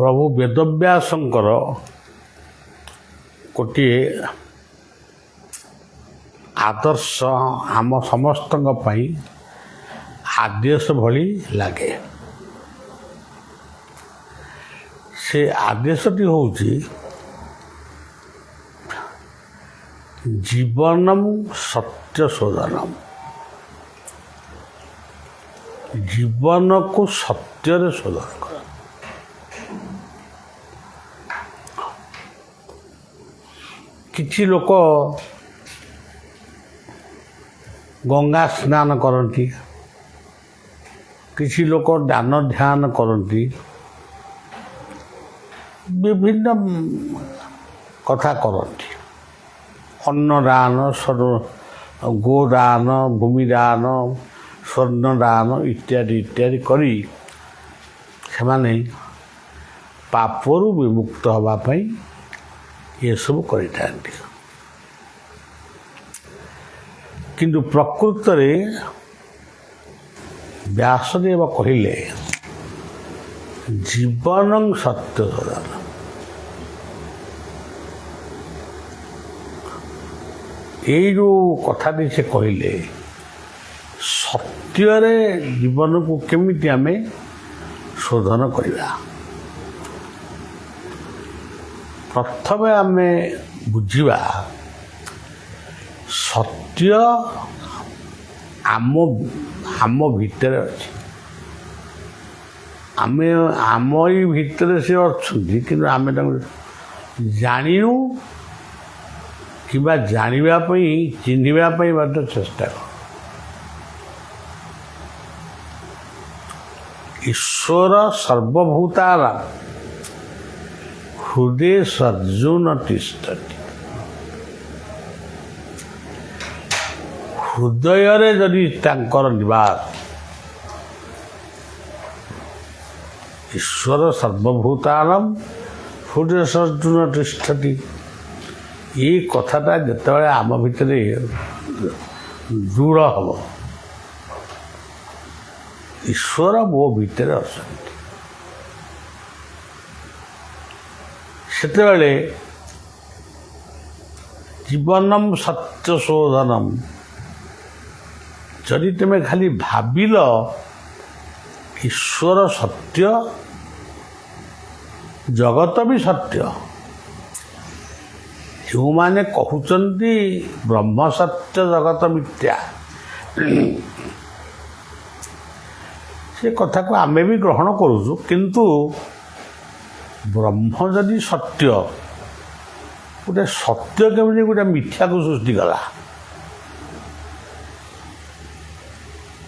ପ୍ରଭୁ ବେଦବ୍ୟାସଙ୍କର ଗୋଟିଏ ଆଦର୍ଶ ଆମ ସମସ୍ତଙ୍କ ପାଇଁ ଆଦେଶ ଭଳି ଲାଗେ। ସେ ଆଦେଶଟି ହେଉଛି ଜୀବନମ୍ ସତ୍ୟ ଶୋଧନମ୍। ଜୀବନକୁ ସତ୍ୟରେ ଶୋଧନ କର। କିଛି ଲୋକ ଗଙ୍ଗା ସ୍ନାନ କରନ୍ତି, କିଛି ଲୋକ ଦାନ ଧ୍ୟାନ କରନ୍ତି, ବିଭିନ୍ନ କଥା କରନ୍ତି। ଅନ୍ନଦାନ, ଗୋଦାନ, ଭୂମିଦାନ, ସ୍ୱର୍ଣ୍ଣଦାନ ଇତ୍ୟାଦି ଇତ୍ୟାଦି କରି ସେମାନେ ପାପରୁ ବିମୁକ୍ତ ହେବା ପାଇଁ ଏସବୁ କରିଥାନ୍ତି। କିନ୍ତୁ ପ୍ରକୃତରେ ବ୍ୟାସଦେବ କହିଲେ ଜୀବନଂ ସତ୍ୟ ଶୋଧନ। ଏଇ ଯେଉଁ କଥାଟି ସେ କହିଲେ, ସତ୍ୟରେ ଜୀବନକୁ କେମିତି ଆମେ ଶୋଧନ କରିବା। ପ୍ରଥମେ ଆମେ ବୁଝିବା ସତ୍ୟ ଆମ ଭିତରେ ଅଛି। ଆମ ଏଇ ଭିତରେ ସେ ଅଛନ୍ତି, କିନ୍ତୁ ଆମେ ତାଙ୍କୁ ଜାଣିନୁ କିମ୍ବା ଜାଣିବା ପାଇଁ, ଚିହ୍ନିବା ପାଇଁ ମଧ୍ୟ ଚେଷ୍ଟା କରୁ। ଈଶ୍ୱର ସର୍ବଭୂତାନାଂ ହୃଦେ ସର୍ଜୁନ ତିଷ୍ଠତି। ହୃଦୟରେ ଯଦି ତାଙ୍କର ନିବାସ, ଈଶ୍ୱର ସର୍ବଭୂତାନାଂ ହୃଦେ ସର୍ଜୁନ ତିଷ୍ଠତି, ଏଇ କଥାଟା ଯେତେବେଳେ ଆମ ଭିତରେ ଦୃଢ଼ ହେବ, ଈଶ୍ୱର ମୋ ଭିତରେ ଅଛନ୍ତି, ସେତେବେଳେ ଜୀବନମ୍ ସତ୍ୟ ଶୋଧନମ୍। ଯଦି ତୁମେ ଖାଲି ଭାବିଲ ଈଶ୍ୱର ସତ୍ୟ, ଜଗତ ବି ସତ୍ୟ, ଯେଉଁମାନେ କହୁଛନ୍ତି ବ୍ରହ୍ମ ସତ୍ୟ ଜଗତ ମିଥ୍ୟା, ସେ କଥାକୁ ଆମେ ବି ଗ୍ରହଣ କରୁଛୁ। କିନ୍ତୁ ବ୍ରହ୍ମ ଯଦି ସତ୍ୟ, ଗୋଟେ ସତ୍ୟ କେମିତି ଗୋଟେ ମିଥ୍ୟାକୁ ସୃଷ୍ଟି କଲା?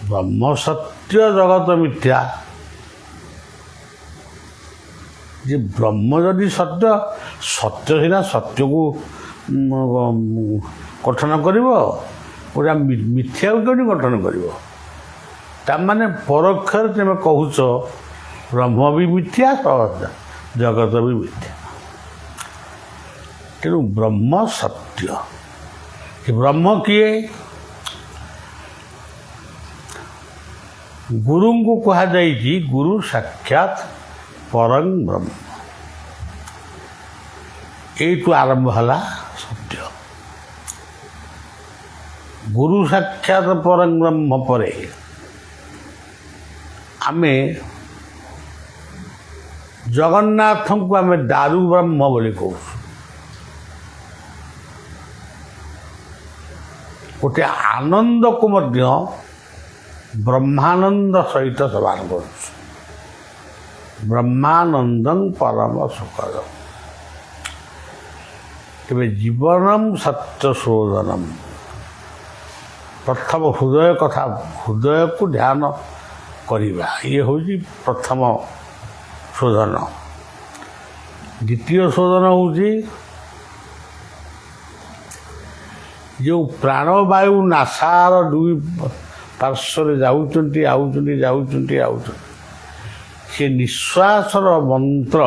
ବ୍ରହ୍ମ ସତ୍ୟ ଜଗତ ମିଥ୍ୟା, ଯେ ବ୍ରହ୍ମ ଯଦି ସତ୍ୟ, ସତ୍ୟ ସିନା ସତ୍ୟକୁ ଗଠନ କରିବ, ପୁରା ମିଥ୍ୟାକୁ କେମିତି ଗଠନ କରିବ? ତାମାନେ ପରୋକ୍ଷରେ ତୁମେ କହୁଛ ବ୍ରହ୍ମ ବି ମିଥ୍ୟା, ଜଗତ ବି ମିଥ୍ୟା। ତେଣୁ ବ୍ରହ୍ମ ସତ୍ୟ। ଏ ବ୍ରହ୍ମ କିଏ? ଗୁରୁଙ୍କୁ କୁହାଯାଇଛି ଗୁରୁ ସାକ୍ଷାତ୍ ପରଂ ବ୍ରହ୍ମ। ଏଇଠୁ ଆରମ୍ଭ ହେଲା ସତ୍ୟ। ଗୁରୁ ସାକ୍ଷାତ୍ ପରଂ ବ୍ରହ୍ମ ପରେ ଆମେ ଜଗନ୍ନାଥଙ୍କୁ ଆମେ ଦାରୁ ବ୍ରହ୍ମ ବୋଲି କହୁଛୁ। ଗୋଟେ ଆନନ୍ଦକୁ ମଧ୍ୟ ବ୍ରହ୍ମାନନ୍ଦ ସହିତ ସମାନ କରୁଛୁ। ବ୍ରହ୍ମାନନ୍ଦଂ ପରମ ସୁଖଦମ୍। ତେବେ ଜୀବନମ୍ ସତ୍ୟ ଶୋଧନମ୍। ପ୍ରଥମ ହୃଦୟ କଥା, ହୃଦୟକୁ ଧ୍ୟାନ କରିବା, ଇଏ ହେଉଛି ପ୍ରଥମ ଶୋଧନ। ଦ୍ୱିତୀୟ ଶୋଧନ ହେଉଛି ଯେଉଁ ପ୍ରାଣବାୟୁ ନାସାର ଦୁଇ ପାର୍ଶ୍ୱରେ ଯାଉଛନ୍ତି, ଆଉଛନ୍ତି, ସେ ନିଶ୍ୱାସର ମନ୍ତ୍ର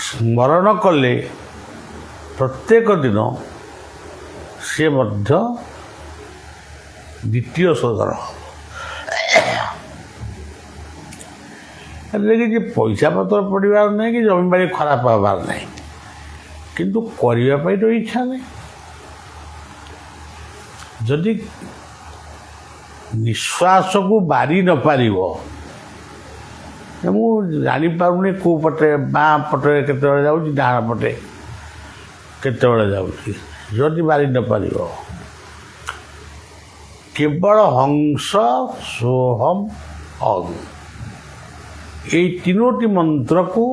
ସ୍ମରଣ କଲେ ପ୍ରତ୍ୟେକ ଦିନ ସେ ମଧ୍ୟ ଦ୍ୱିତୀୟ ଶୋଧନ। ସେଥିରେ କିଛି ପଇସା ପତ୍ର ପଡ଼ିବାର ନାହିଁ କି ଜମିବାଡ଼ି ଖରାପ ହେବାର ନାହିଁ, କିନ୍ତୁ କରିବା ପାଇଁ ତ ଇଚ୍ଛା ନାହିଁ। ଯଦି ନିଶ୍ୱାସକୁ ବାରି ନପାରିବ, ମୁଁ ଜାଣିପାରୁନି କେଉଁ ପଟେ ବାଁ ପଟେ କେତେବେଳେ ଯାଉଛି, ଡାହାଣ ପଟେ କେତେବେଳେ ଯାଉଛି, ଯଦି ବାରି ନପାରିବ, କେବଳ ହଂସ ସୋହମ୍ ଅଂ ଏଇ ତିନୋଟି ମନ୍ତ୍ରକୁ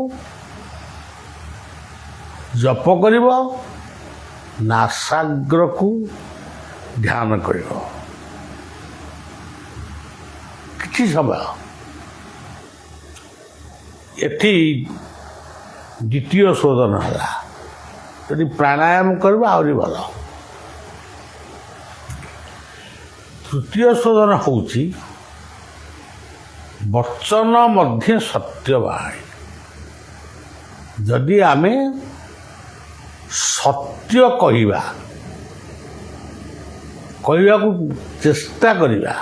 ଜପ କରିବ, ନାସାଗ୍ରକୁ ଧ୍ୟାନ କରିବ କିଛି ସମୟ। ଏଠି ଦ୍ୱିତୀୟ ଶୋଧନ ହେଲା। ଯଦି ପ୍ରାଣାୟାମ କରିବ ଆହୁରି ଭଲ। ତୃତୀୟ ଶୋଧନ ହେଉଛି ବଚନ ମଧ୍ୟ ସତ୍ୟବାଣୀ। ଯଦି ଆମେ ସତ୍ୟ କହିବାକୁ ଚେଷ୍ଟା କରିବା,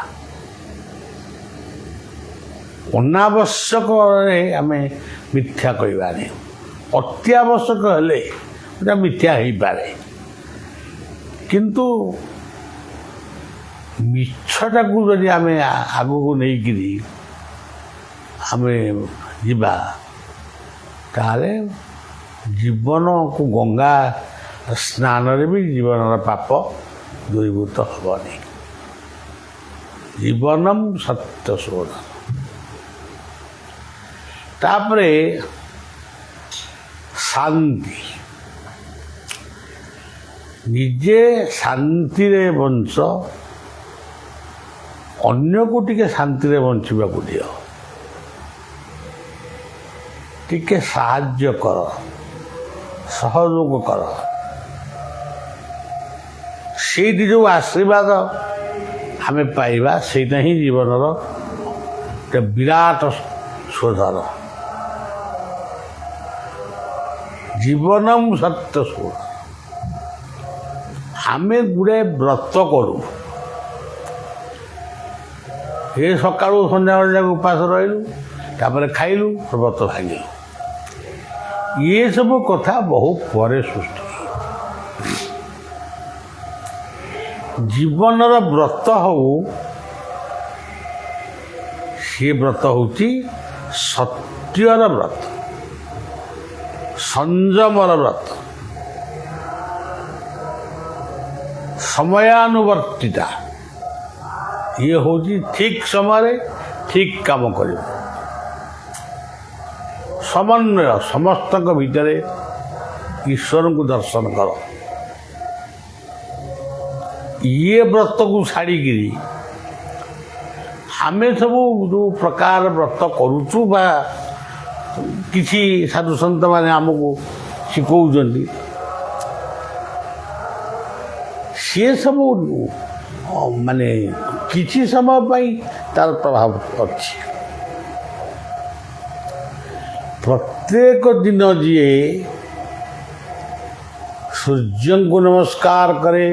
ଅନାବଶ୍ୟକରେ ଆମେ ମିଥ୍ୟା କହିବାନି। ଅତ୍ୟାବଶ୍ୟକ ହେଲେ ସେଟା ମିଥ୍ୟା ହେଇପାରେ, କିନ୍ତୁ ମିଛଟାକୁ ଯଦି ଆମେ ଆଗକୁ ନେଇକିରି ଆମେ ଯିବା, ତାହେଲେ ଜୀବନକୁ ଗଙ୍ଗା ସ୍ନାନରେ ବି ଜୀବନର ପାପ ଦୂରୀଭୂତ ହେବନି। ଜୀବନମ୍ ସତ୍ୟ ଶୋଧନ। ତାପରେ ଶାନ୍ତି। ନିଜେ ଶାନ୍ତିରେ ବଞ୍ଚ, ଅନ୍ୟକୁ ଟିକେ ଶାନ୍ତିରେ ବଞ୍ଚିବାକୁ ଦିଅ। ଟିକେ ସାହାଯ୍ୟ କର, ସହଯୋଗ କର। ସେଇଠି ଯେଉଁ ଆଶୀର୍ବାଦ ଆମେ ପାଇବା, ସେଇଟା ହିଁ ଜୀବନର ଗୋଟେ ବିରାଟ ଶୋଧନ। ଜୀବନମ୍ ସତ୍ୟ ଶୋଧନ। ଆମେ ଗୁଡ଼ାଏ ବ୍ରତ କରୁ, ଏ ସକାଳୁ ସନ୍ଧ୍ୟାବେଳେ ଯାକ ଉପାସ ରହିଲୁ, ତାପରେ ଖାଇଲୁ, ବ୍ରତ ଭାଙ୍ଗିଲୁ। ଇଏ ସବୁ କଥା ବହୁ ପରେ ସୃଷ୍ଟି। ଜୀବନର ବ୍ରତ ହଉ, ସିଏ ବ୍ରତ ହେଉଛି ସତ୍ୟର ବ୍ରତ, ସଂଯମର ବ୍ରତ, ସମୟାନୁବର୍ତ୍ତିତା। ଇଏ ହେଉଛି ଠିକ୍ ସମୟରେ ଠିକ୍ କାମ କରିବ। ସମନ୍ୱୟ, ସମସ୍ତଙ୍କ ଭିତରେ ଈଶ୍ୱରଙ୍କୁ ଦର୍ଶନ କର। ଇଏ ବ୍ରତକୁ ଛାଡ଼ିକିରି ଆମେ ସବୁ ଯେଉଁ ପ୍ରକାର ବ୍ରତ କରୁଛୁ ବା କିଛି ସାଧୁସନ୍ଥମାନେ ଆମକୁ ଶିଖଉଛନ୍ତି, ସିଏ ସବୁ ମାନେ କିଛି ସମୟ ପାଇଁ ତାର ପ୍ରଭାବ ଅଛି। ପ୍ରତ୍ୟେକ ଦିନ ଯିଏ ସୂର୍ଯ୍ୟଙ୍କୁ ନମସ୍କାର କରେ,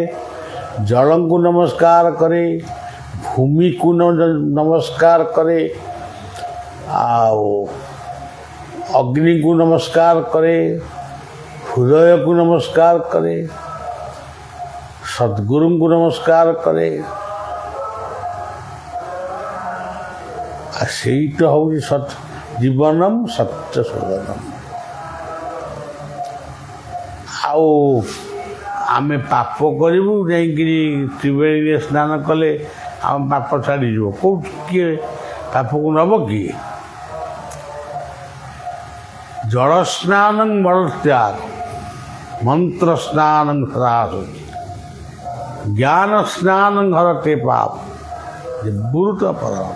ଜଳଙ୍କୁ ନମସ୍କାର କରେ, ଭୂମିକୁ ନମସ୍କାର କରେ, ଆଉ ଅଗ୍ନିକୁ ନମସ୍କାର କରେ, ହୃଦୟକୁ ନମସ୍କାର କରେ, ସଦ୍ଗୁରୁଙ୍କୁ ନମସ୍କାର କରେ, ସେଇଟା ହେଉଛି ଜୀବନମ୍ ସତ୍ୟ ଶୋଧନମ୍। ଆଉ ଆମେ ପାପ କରିବୁ, ଯାଇକିରି ତ୍ରିବେଣୀରେ ସ୍ନାନ କଲେ ଆମ ପାପ ଛାଡ଼ିଯିବ। କେଉଁଠି କିଏ ପାପକୁ ନେବ କିଏ? ଜଳ ସ୍ନାନଂ ମଳତ୍ୟାଗ, ମନ୍ତ୍ର ସ୍ନାନଂ ସଦାଶୁଚି, ଜ୍ଞାନ ସ୍ନାନଂ ହରତେ ପାପ, ବୁରୁତ ପରମ।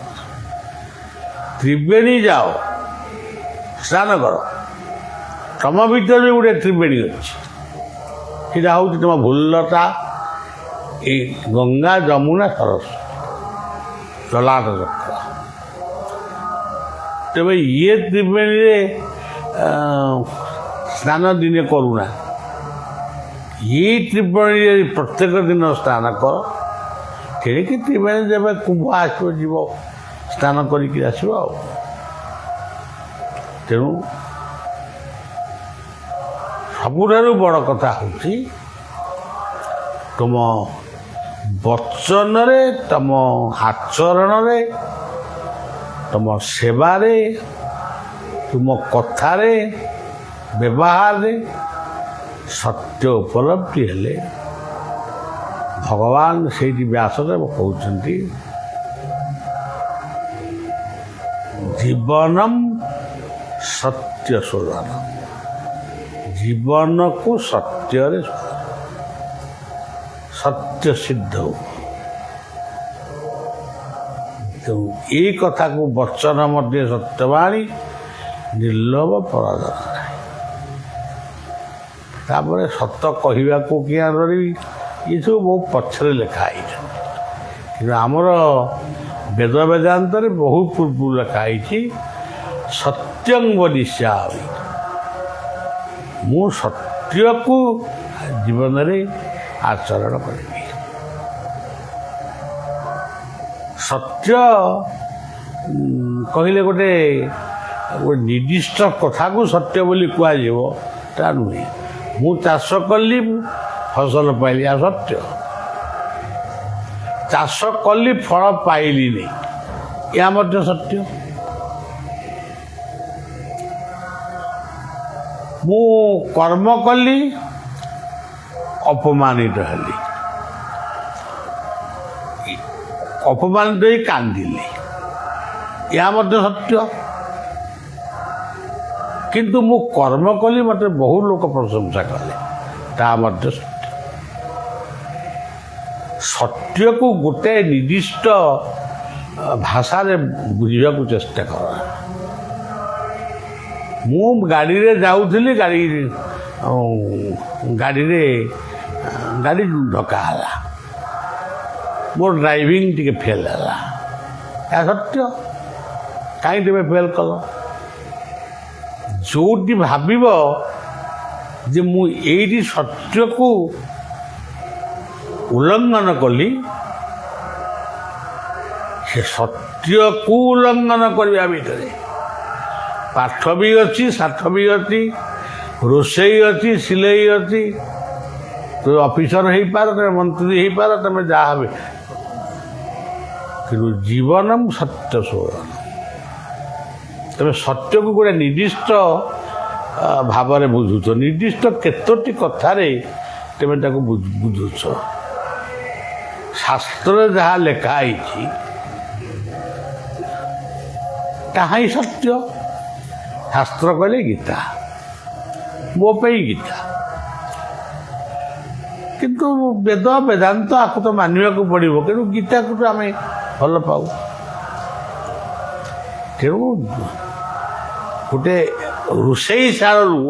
ତ୍ରିବେଣୀ ଯାଅ, ସ୍ନାନ କର। ତମ ଭିତରେ ବି ଗୋଟେ ତ୍ରିବେଣୀ ଅଛି, ସେଇଟା ହେଉଛି ତୁମ ଭୁଲତା, ଏଇ ଗଙ୍ଗା, ଯମୁନା, ସରସ୍ୱତୀ, ଲଲାଟ ଚକ୍ର। ତେବେ ଇଏ ତ୍ରିବେଣୀରେ ସ୍ନାନ ଦିନେ କରୁନା, ଇଏ ତ୍ରିବେଣୀରେ ପ୍ରତ୍ୟେକ ଦିନ ସ୍ନାନ କର। ତେଣିକି ତ୍ରିବେଣୀ ଯେବେ କୁମ୍ଭ ଆସିବ, ଯିବ ସ୍ନାନ କରିକି ଆସିବ। ଆଉ ତେଣୁ ସବୁଠାରୁ ବଡ଼ କଥା ହେଉଛି ତୁମ ବଚନରେ, ତୁମ ଆଚରଣରେ, ତୁମ ସେବାରେ, ତୁମ କଥାରେ, ବ୍ୟବହାରରେ ସତ୍ୟ ଉପଲବ୍ଧି ହେଲେ ଭଗବାନ ସେଇଠି ବ୍ୟାସଦେବ କହୁଛନ୍ତି ଜୀବନମ୍ ସତ୍ୟ ଶୋଧନ, ଜୀବନକୁ ସତ୍ୟରେ ସତ୍ୟ ସିଦ୍ଧ। ତେଣୁ ଏଇ କଥାକୁ ବଚନ ମଧ୍ୟ ସତ୍ୟବାଣୀ ନିର୍ଲୋଭ ପରାଜନ ନାହିଁ। ତାପରେ ସତ କହିବାକୁ କିଏ ଡରିବି, ଏସବୁ ବହୁ ପଛରେ ଲେଖା ହେଇଛନ୍ତି। କିନ୍ତୁ ଆମର ବେଦ ବେଦାନ୍ତରେ ବହୁ ପୂର୍ବରୁ ଲେଖା ହେଇଛି ସତ୍ୟଂ ବଦିଷ୍ୟାମି, ମୁଁ ସତ୍ୟକୁ ଜୀବନରେ ଆଚରଣ କରିବି। ସତ୍ୟ କହିଲେ ଗୋଟେ ନିର୍ଦ୍ଦିଷ୍ଟ କଥାକୁ ସତ୍ୟ ବୋଲି କୁହାଯିବ ତା ନୁହେଁ। ମୁଁ ଚାଷ କଲି, ଫସଲ ପାଇଲି, ଆଉ ସତ୍ୟ। ଚାଷ କଲି, ଫଳ ପାଇଲିନି, ଏହା ମଧ୍ୟ ସତ୍ୟ। ମୁଁ କର୍ମ କଲି, ଅପମାନିତ ହେଲି, ଅପମାନିତ ହେଇ କାନ୍ଦିଲି, ଏହା ମଧ୍ୟ ସତ୍ୟ। କିନ୍ତୁ ମୁଁ କର୍ମ କଲି, ମୋତେ ବହୁ ଲୋକ ପ୍ରଶଂସା କଲେ, ତାହା ମଧ୍ୟ ସତ୍ୟ। ସତ୍ୟକୁ ଗୋଟେ ନିର୍ଦ୍ଦିଷ୍ଟ ଭାଷାରେ ବୁଝିବାକୁ ଚେଷ୍ଟା କର। ମୁଁ ଗାଡ଼ିରେ ଯାଉଥିଲି, ଗାଡ଼ି ଧକ୍କା ହେଲା, ମୋର ଡ୍ରାଇଭିଂ ଟିକେ ଫେଲ୍ ହେଲା, ଏହା ସତ୍ୟ। କାହିଁକି ତୁମେ ଫେଲ୍ କଲ? ଯେଉଁଠି ଭାବିବ ଯେ ମୁଁ ଏଇଠି ସତ୍ୟକୁ ଉଲ୍ଲଙ୍ଘନ କଲି, ସେ ସତ୍ୟକୁ ଉଲ୍ଲଙ୍ଘନ କରିବା ଭିତରେ ପାଠ ବି ଅଛି, ଶାଠ ବି ଅଛି, ରୋଷେଇ ଅଛି, ସିଲେଇ ଅଛି। ତୁମେ ଅଫିସର ହେଇପାର, ତୁମେ ମନ୍ତ୍ରୀ ହେଇପାର, ତୁମେ ଯାହା ହେବେ, କିନ୍ତୁ ଜୀବନମ୍ ସତ୍ୟ ଶୋଧନ। ତୁମେ ସତ୍ୟକୁ ଗୋଟେ ନିର୍ଦ୍ଦିଷ୍ଟ ଭାବରେ ବୁଝୁଛ, ନିର୍ଦ୍ଦିଷ୍ଟ କେତୋଟି କଥାରେ ତୁମେ ତାକୁ ବୁଝୁଛ। ଶାସ୍ତ୍ରରେ ଯାହା ଲେଖା ହେଇଛି ତାହା ହିଁ ସତ୍ୟ। ଶାସ୍ତ୍ର କହିଲେ ଗୀତା, ମୋ ପାଇଁ ଗୀତା। କିନ୍ତୁ ବେଦ ବେଦାନ୍ତ ଆକୁ ତ ମାନିବାକୁ ପଡ଼ିବ, କିନ୍ତୁ ଗୀତାକୁ ତ ଆମେ ଭଲ ପାଉ। ତେଣୁ ଗୋଟେ ରୋଷେଇ ଶାଳରୁ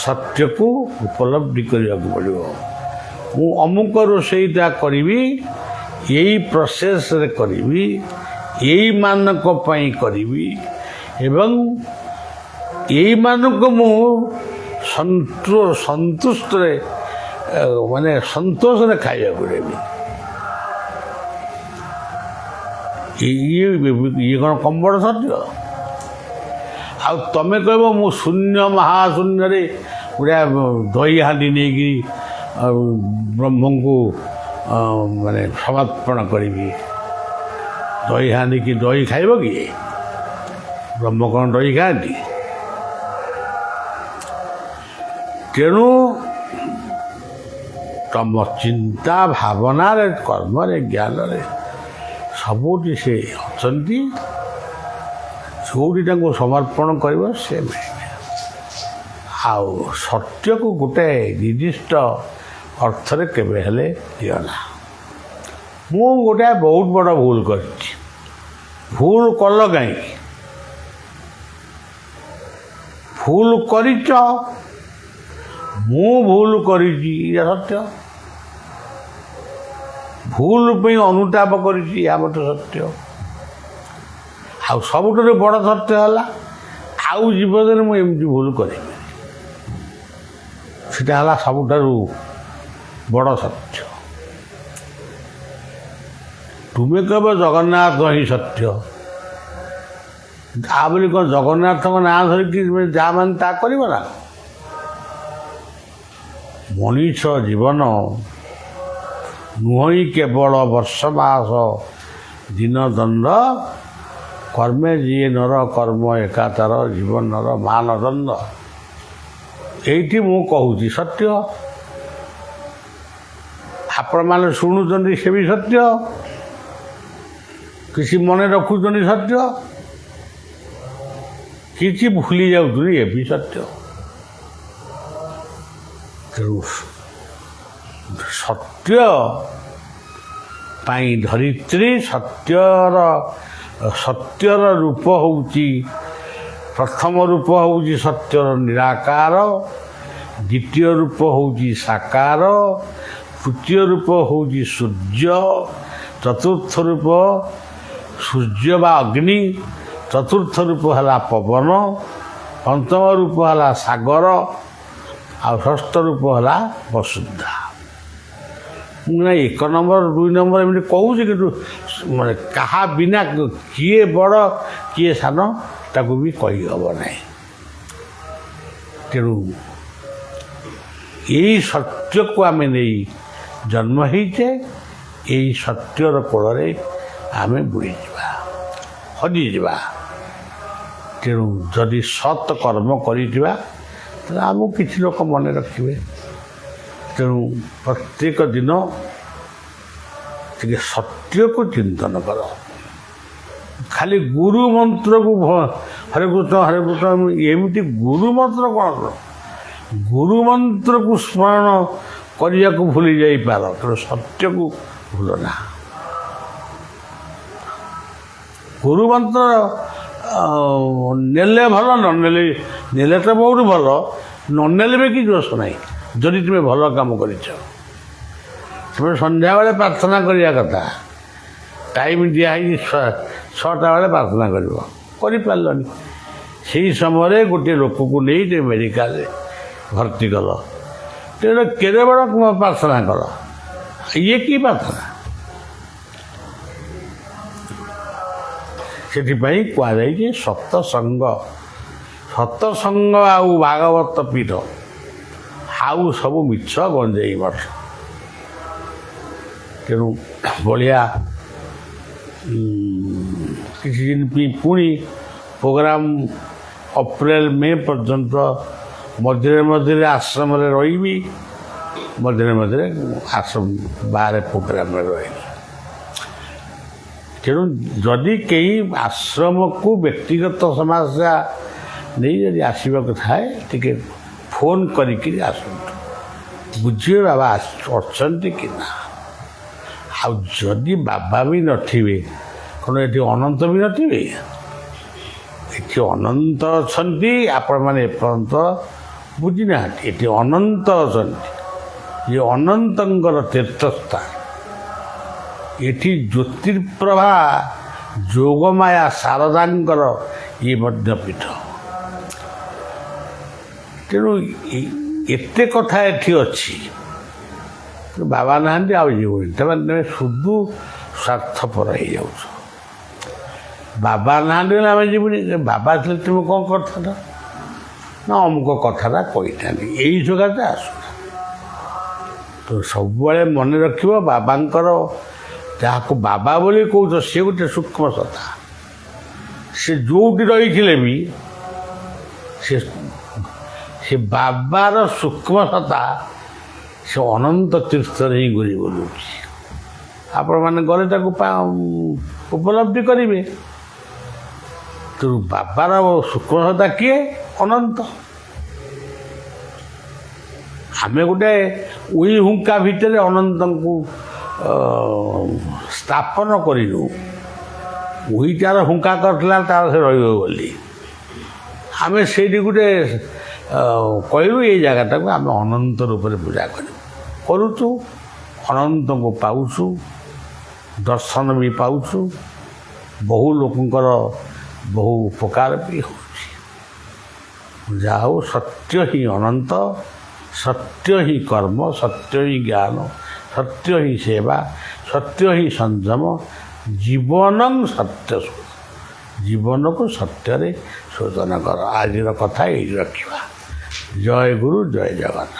ସତ୍ୟକୁ ଉପଲବ୍ଧି କରିବାକୁ ପଡ଼ିବ। ମୁଁ ଅମୁକ ରୋଷେଇଟା କରିବି, ଏଇ ପ୍ରୋସେସ୍ରେ କରିବି, ଏଇମାନଙ୍କ ପାଇଁ କରିବି, ଏବଂ ଏଇମାନଙ୍କୁ ମୁଁ ସନ୍ତୁଷ୍ଟରେ ମାନେ ସନ୍ତୋଷରେ ଖାଇବାକୁ ଦେବି। ଇଏ କ'ଣ କମ୍ ବଡ଼ ସତ୍ୟ? ଆଉ ତମେ କହିବ ମୁଁ ଶୂନ୍ୟ ମହାଶୂନ୍ୟରେ ଗୋଟେ ଦହି ହାଣ୍ଡି ନେଇକି ବ୍ରହ୍ମଙ୍କୁ ମାନେ ସମର୍ପଣ କରିବି। ଦହି ହାଣ୍ଡିକି ଦହି ଖାଇବ କି? ବ୍ରହ୍ମ କ'ଣ ଦହି ଖାଆନ୍ତି? ତେଣୁ ତମ ଚିନ୍ତା ଭାବନାରେ, କର୍ମରେ, ଜ୍ଞାନରେ ସବୁଠି ସେ ଅଛନ୍ତି। ଯେଉଁଠି ତାଙ୍କୁ ସମର୍ପଣ କରିବ ସେ ମିଳିବେ। ଆଉ ସତ୍ୟକୁ ଗୋଟେ ନିର୍ଦ୍ଦିଷ୍ଟ ଅର୍ଥରେ କେବେ ହେଲେ ଦିଅ ନା। ମୁଁ ଗୋଟେ ବହୁତ ବଡ଼ ଭୁଲ କରିଛି। ଭୁଲ କଲ କାହିଁକି? ଭୁଲ କରିଛ, ମୁଁ ଭୁଲ କରିଛି, ଏହା ସତ୍ୟ। ଭୁଲ ପାଇଁ ଅନୁତାପ କରିଛି, ଏହା ମଧ୍ୟ ସତ୍ୟ। ଆଉ ସବୁଠାରୁ ବଡ଼ ସତ୍ୟ ହେଲା ଆଉ ଜୀବନରେ ମୁଁ ଏମିତି ଭୁଲ କରିବି, ସେଟା ହେଲା ସବୁଠାରୁ ବଡ଼ ସତ୍ୟ। ତୁମେ କହିବ ଜଗନ୍ନାଥ ହିଁ ସତ୍ୟ, ତା ବୋଲି କ'ଣ ଜଗନ୍ନାଥଙ୍କ ନାଁ ଧରିକି ଯାହା ମାନେ ତା କରିବ ନା? ମଣିଷ ଜୀବନ ନୁହଁ କେବଳ ବର୍ଷ ମାସ ଦିନ ଦଣ୍ଡ, କର୍ମେ ଯିଏ ନର କର୍ମ ଏକାତାର ଜୀବନର ମାନଦଣ୍ଡ। ଏଇଠି ମୁଁ କହୁଛି ସତ୍ୟ, ଆପଣମାନେ ଶୁଣୁଛନ୍ତି ସେ ବି ସତ୍ୟ, କିଛି ମନେ ରଖୁଛନ୍ତି ସତ୍ୟ, କିଛି ଭୁଲି ଯାଉଛନ୍ତି ଏ ବି ସତ୍ୟ। ତେଣୁ ସତ୍ୟ ପାଇଁ ଧରିତ୍ରୀ, ସତ୍ୟର ରୂପ ହେଉଛି, ପ୍ରଥମ ରୂପ ହେଉଛି ସତ୍ୟର ନିରାକାର, ଦ୍ୱିତୀୟ ରୂପ ହେଉଛି ସାକାର, ତୃତୀୟ ରୂପ ହେଉଛି ସୂର୍ଯ୍ୟ, ଚତୁର୍ଥ ରୂପ ସୂର୍ଯ୍ୟ ବା ଅଗ୍ନି, ଚତୁର୍ଥ ରୂପ ହେଲା ପବନ, ପଞ୍ଚମ ରୂପ ହେଲା ସାଗର, ଆଉ ଷଷ୍ଠ ରୂପ ହେଲା ବସୁନ୍ଧା। ମୁଁ ନା 1 ନମ୍ବର 2 ନମ୍ବର ଏମିତି କହୁଛି, କିନ୍ତୁ ମାନେ କାହା ବିନା କିଏ ବଡ଼ କିଏ ସାନ ତାକୁ ବି କହିହେବ ନାହିଁ। ତେଣୁ ଏଇ ସତ୍ୟକୁ ଆମେ ନେଇ ଜନ୍ମ ହେଇଛେ, ଏଇ ସତ୍ୟର କୋଳରେ ଆମେ ବୁଡ଼ିଯିବା, ହଜିଯିବା। ତେଣୁ ଯଦି ସତ୍ କର୍ମ କରିଥିବା ତାହେଲେ ଆମକୁ କିଛି ଲୋକ ମନେ ରଖିବେ। ତେଣୁ ପ୍ରତ୍ୟେକ ଦିନ ଟିକେ ସତ୍ୟକୁ ଚିନ୍ତନ କର। ଖାଲି ଗୁରୁ ମନ୍ତ୍ରକୁ ହରେ କୃଷ୍ଣ ଏମିତି ଗୁରୁ ମନ୍ତ୍ର କ'ଣ? ଗୁରୁ ମନ୍ତ୍ରକୁ ସ୍ମରଣ କରିବାକୁ ଭୁଲି ଯାଇପାର, ତେଣୁ ସତ୍ୟକୁ ଭୁଲ ନା। ଗୁରୁ ମନ୍ତ୍ର ନେଲେ ଭଲ, ନେଲେ ତ ବହୁତ ଭଲ, ନ ନେଲେ ବି କିଛି ଦୋଷ ନାହିଁ। ଯଦି ତୁମେ ଭଲ କାମ କରିଛ, ତୁମେ ସନ୍ଧ୍ୟାବେଳେ ପ୍ରାର୍ଥନା କରିବା କଥା, ଟାଇମ୍ ଦିଆହେଇଛି 6ଟା ବେଳେ ପ୍ରାର୍ଥନା କରିବ, କରିପାରିଲନି, ସେହି ସମୟରେ ଗୋଟିଏ ଲୋକକୁ ନେଇ ତୁମେ ମେଡ଼ିକାଲରେ ଭର୍ତ୍ତି କଲ, ତେଣୁ କେତେ ବଡ଼ ପ୍ରାର୍ଥନା କର, ଇଏ କି ପ୍ରାର୍ଥନା? ସେଥିପାଇଁ କୁହାଯାଇଛି ସତସଙ୍ଗ ଆଉ ଭାଗବତ ପୀଠ, ଆଉ ସବୁ ମିଛ ଗଞ୍ଜେଇ ମଠ। ତେଣୁ ବଢ଼ିଆ କିଛି ଦିନ ପୁଣି ପ୍ରୋଗ୍ରାମ୍ ଅପ୍ରିଲ ମେ ପର୍ଯ୍ୟନ୍ତ ମଝିରେ ଆଶ୍ରମରେ ରହିବି, ମଝିରେ ଆଶ୍ରମ ବାହାରେ ପ୍ରୋଗ୍ରାମରେ ରହିବି। ତେଣୁ ଯଦି କେହି ଆଶ୍ରମକୁ ବ୍ୟକ୍ତିଗତ ସମସ୍ୟା ନେଇ ଯଦି ଆସିବାକୁ ଥାଏ, ଟିକେ ଫୋନ୍ କରିକି ଆସନ୍ତୁ, ବୁଝିବେ ବାବା ଅଛନ୍ତି କି ନା। ଆଉ ଯଦି ବାବା ବି ନଥିବେ, କ'ଣ ଏଠି ଅନନ୍ତ ବି ନଥିବେ? ଏଠି ଅନନ୍ତ ଅଛନ୍ତି, ଆପଣମାନେ ଏପର୍ଯ୍ୟନ୍ତ ବୁଝିନାହାନ୍ତି। ଏଠି ଅନନ୍ତ ଅଛନ୍ତି, ଇଏ ଅନନ୍ତଙ୍କର ତୀର୍ଥସ୍ଥାନ। ଏଠି ଜ୍ୟୋତିର୍ପ୍ରଭା ଯୋଗମାୟା ଶାରଦାଙ୍କର ଇଏ ମଧ୍ୟ ପୀଠ। ତେଣୁ ଏତେ କଥା ଏଠି ଅଛି, ବାବା ନାହାନ୍ତି ଆଉ ଯିବୁନି, ତମେ ଶୁଦ୍ଧ ସ୍ୱାର୍ଥପର ହେଇଯାଉଛ। ବାବା ନାହାନ୍ତି ବୋଲି ଆମେ ଯିବୁନି, ବାବା ଥିଲେ ତୁମେ କ'ଣ କରିଥାନ୍ତ ନା ଅମୁକ କଥାଟା କହିଥାନ୍ତି, ଏଇ ସକାଶେ ଆସୁନା। ତ ସବୁବେଳେ ମନେ ରଖିବ, ବାବାଙ୍କର ଯାହାକୁ ବାବା ବୋଲି କହୁଛ ସେ ଗୋଟେ ସୂକ୍ଷ୍ମ ସତ୍ତା। ସେ ଯେଉଁଠି ରହିଥିଲେ ବି ସେ ବାବାର ସୂକ୍ଷ୍ମ ସତ୍ତା ସେ ଅନନ୍ତ ତୀର୍ଥରେ ହିଁ ଘୁରି ବୁଲୁଛି। ଆପଣମାନେ ଗଲେ ତାକୁ ଉପଲବ୍ଧି କରିବେ। ତେଣୁ ବାବାର ସୂକ୍ଷ୍ମ ସତ୍ତା କିଏ? ଅନନ୍ତ। ଆମେ ଗୋଟେ ଉଇ ହୁଙ୍କା ଭିତରେ ଅନନ୍ତଙ୍କୁ ସ୍ଥାପନ କରିନୁ। ଉଇଟାର ହୁଙ୍କା କରିଥିଲା ତାର ସେ ରହିବ ବୋଲି, ଆମେ ସେଇଠି ଗୋଟେ କହିଲୁ ଏଇ ଜାଗାଟାକୁ ଆମେ ଅନନ୍ତ ରୂପରେ ପୂଜା କରୁଛୁ, ଅନନ୍ତଙ୍କୁ ପାଉଛୁ, ଦର୍ଶନ ବି ପାଉଛୁ, ବହୁ ଲୋକଙ୍କର ବହୁ ଉପକାର ବି ହେଉଛି। ଯାହା ହଉ, ସତ୍ୟ ହିଁ ଅନନ୍ତ, ସତ୍ୟ ହିଁ କର୍ମ, ସତ୍ୟ ହିଁ ଜ୍ଞାନ, ସତ୍ୟ ହିଁ ସେବା, ସତ୍ୟ ହିଁ ସଂଯମ, ଜୀବନଂ ସତ୍ୟ ଜୀବନକୁ ସତ୍ୟରେ ଶୋଧନ କର। ଆଜିର କଥା ଏଇଠି ରଖିବା। ଜୟ ଗୁରୁ, ଜୟ ଜଗନ୍ନାଥ।